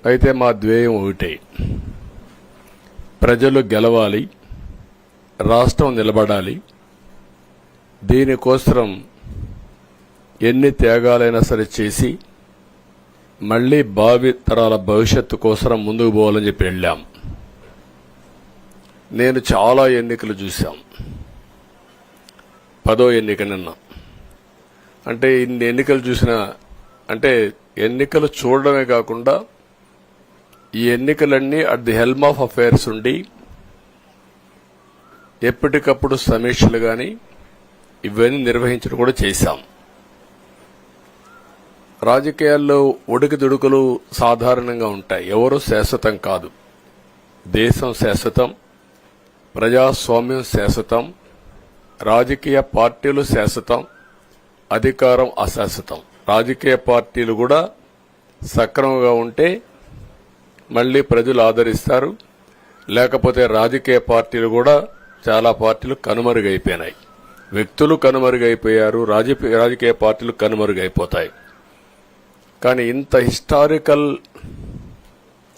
అయితే మా ధ్యేయం ఒకటే, ప్రజలు గెలవాలి, రాష్ట్రం నిలబడాలి. దీనికోసం ఎన్ని త్యాగాలైనా సరే చేసి మళ్లీ భావి తరాల భవిష్యత్తు కోసం ముందుకు పోవాలని చెప్పి వెళ్ళాం. నేను చాలా ఎన్నికలు చూశాం. 10వ ఎన్నిక నిన్న. అంటే ఇన్ని ఎన్నికలు చూసినా, అంటే ఎన్నికలు చూడడమే కాకుండా ఈ ఎన్నికలన్నీ at the helm of affairs ఉండి ఎప్పటికప్పుడు సమీక్షలు కానీ ఇవన్నీ నిర్వహించడం కూడా చేశాం. రాజకీయాల్లో ఒడికిదుడుకులు సాధారణంగా ఉంటాయి. ఎవరు శాశ్వతం కాదు. దేశం శాశ్వతం, ప్రజాస్వామ్యం శాశ్వతం, రాజకీయ పార్టీలు శాశ్వతం, అధికారం అశాశ్వతం. రాజకీయ పార్టీలు కూడా సక్రమంగా ఉంటే మళ్లీ ప్రజలు ఆదరిస్తారు. లేకపోతే రాజకీయ పార్టీలు కూడా చాలా పార్టీలు కనుమరుగైపోయినాయి. వ్యక్తులు కనుమరుగైపోయారు, రాజకీయ పార్టీలు కనుమరుగైపోతాయి. కానీ ఇంత హిస్టారికల్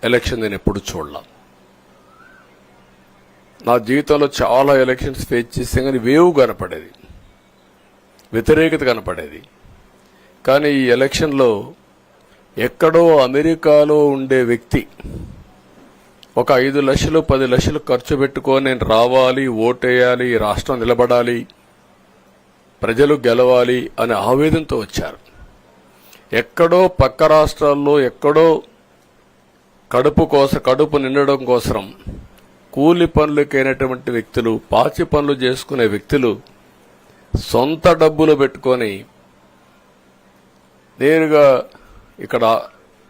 ఎలక్షన్ నేను ఎప్పుడు చూడలా. నా జీవితంలో చాలా ఎలక్షన్స్ ఫేస్ చేస్తే కానీ వేవ్ కనపడేది, వ్యతిరేకత కనపడేది. కానీ ఈ ఎలక్షన్లో ఎక్కడో అమెరికాలో ఉండే వ్యక్తి ఒక 5 లక్షలు 10 లక్షలు ఖర్చు పెట్టుకొని నేను రావాలి, ఓటేయాలి, రాష్ట్రం నిలబడాలి, ప్రజలు గెలవాలి అనే ఆవేదనతో వచ్చారు. ఎక్కడో పక్క రాష్ట్రాల్లో ఎక్కడో కడుపు నిండడం కోసం కూలి పనులకైనటువంటి వ్యక్తులు, పాచి పనులు చేసుకునే వ్యక్తులు సొంత డబ్బులు పెట్టుకొని నేరుగా ఇక్కడ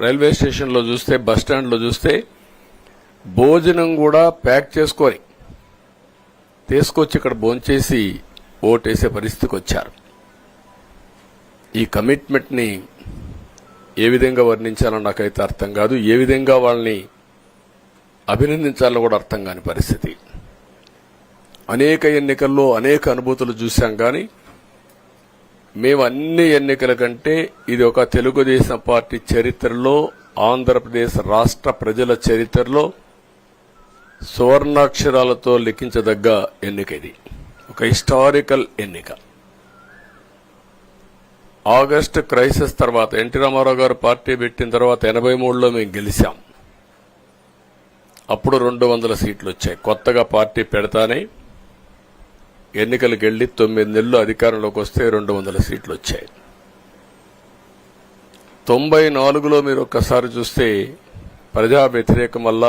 రైల్వే స్టేషన్లో చూస్తే, బస్టాండ్లో చూస్తే భోజనం కూడా ప్యాక్ చేసుకొని తీసుకొచ్చి ఇక్కడ భోంచేసి ఓటేసే పరిస్థితికి వచ్చారు. ఈ కమిట్మెంట్ ని ఏ విధంగా వర్ణించాలో నాకైతే అర్థం కాదు. ఏ విధంగా వాళ్ళని అభినందించాలో కూడా అర్థం కాని పరిస్థితి. అనేక ఎన్నికల్లో అనేక అనుభూతులు చూశాం. కానీ మేము అన్ని ఎన్నికల కంటే ఇది ఒక తెలుగుదేశం పార్టీ చరిత్రలో, ఆంధ్రప్రదేశ్ రాష్ట్ర ప్రజల చరిత్రలో సువర్ణాక్షరాలతో లిఖించదగ్గ ఎన్నిక. ఇది ఒక హిస్టారికల్ ఎన్నిక. ఆగస్టు క్రైసిస్ తర్వాత ఎన్టీ రామారావు గారు పార్టీ పెట్టిన తర్వాత 83లో మేము గెలిచాం. అప్పుడు 200 సీట్లు వచ్చాయి. కొత్తగా పార్టీ పెడతానే ఎన్నికలకు వెళ్లి 9 నెలలు అధికారంలోకి వస్తే 200 సీట్లు వచ్చాయి. 94లో మీరు ఒక్కసారి చూస్తే ప్రజా వ్యతిరేకం వల్ల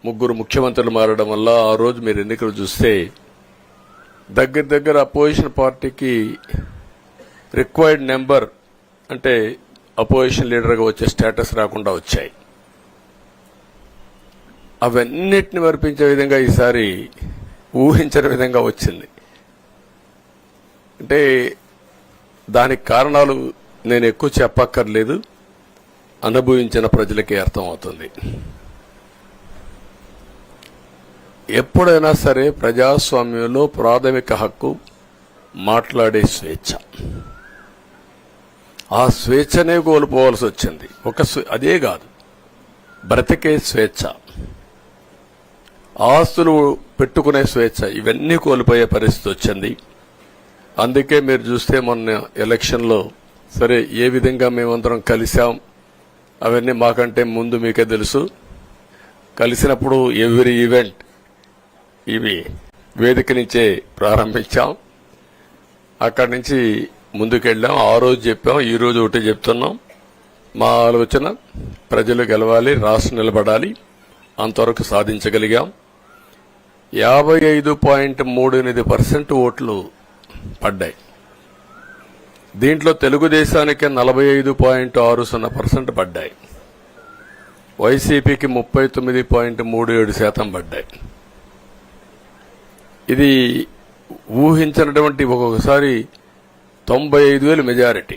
3 ముఖ్యమంత్రులు మారడం వల్ల ఆ రోజు మీరు ఎన్నికలు చూస్తే దగ్గర అపోజిషన్ పార్టీకి రిక్వైర్డ్ నెంబర్, అంటే అపోజిషన్ లీడర్గా వచ్చే స్టేటస్ రాకుండా వచ్చాయి. అవన్నిటిని వర్పించే విధంగా ఈసారి ఊహించని విధంగా వచ్చింది. అంటే దానికి కారణాలు నేను ఎక్కువ చెప్పక్కర్లేదు, అనుభవించిన ప్రజలకే అర్థమవుతుంది. ఎప్పుడైనా సరే ప్రజాస్వామ్యంలో ప్రాథమిక హక్కు మాట్లాడే స్వేచ్ఛ. ఆ స్వేచ్ఛనే కోల్పోవాల్సి వచ్చింది. అదే కాదు, బ్రతికే స్వేచ్ఛ, ఆస్తులు పెట్టుకునే స్వేచ్ఛ, ఇవన్నీ కోల్పోయే పరిస్థితి వచ్చింది. అందుకే మీరు చూస్తే మొన్న ఎలక్షన్లో సరే ఏ విధంగా మేమందరం కలిశాం అవన్నీ మాకంటే ముందు మీకే తెలుసు. కలిసినప్పుడు ఎవ్రీ ఈవెంట్ ఇవి వేదిక నుంచే ప్రారంభించాం. అక్కడి నుంచి ముందుకెళ్ళాం. ఆ రోజు చెప్పాం, ఈ రోజు ఒకటి చెప్తున్నాం. మా ఆలోచన ప్రజలు గెలవాలి, రాష్ట్రం నిలబడాలి. అంతవరకు సాధించగలిగాం. 55.38% ఓట్లు పడ్డాయి. దీంట్లో తెలుగుదేశానికి 45.60% పడ్డాయి. వైసీపీకి 39.37% పడ్డాయి. ఇది ఊహించినటువంటి ఒక్కొక్కసారి 95,000 మెజారిటీ.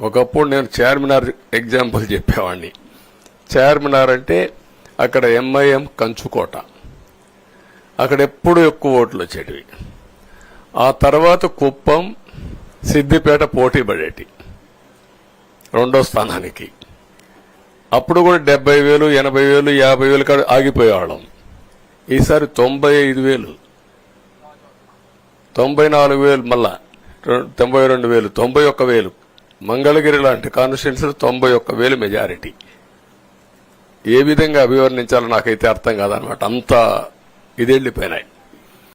ఒకప్పుడు నేను చార్మినార్ ఎగ్జాంపుల్ చెప్పేవాడిని. చార్మినార్ అంటే అక్కడ ఎంఐఎం కంచుకోట, అక్కడ ఎప్పుడు ఎక్కువ ఓట్లు వచ్చేటివి. ఆ తర్వాత కుప్పం, సిద్దిపేట పోటీ పడేటి 2వ స్థానానికి. అప్పుడు కూడా 70,000, 80,000, 50,000 కాడ ఆగిపోయేవాళ్ళం. ఈసారి 95,000, 94,000, మళ్ళా 92,000, 91,000. మంగళగిరి లాంటి కాన్స్టిట్యున్సీలు 91,000 మెజారిటీ. ఏ విధంగా అభివర్ణించాలో నాకైతే అర్థం కాదనమాట. అంతా ఇదెళ్లిపోయినాయి.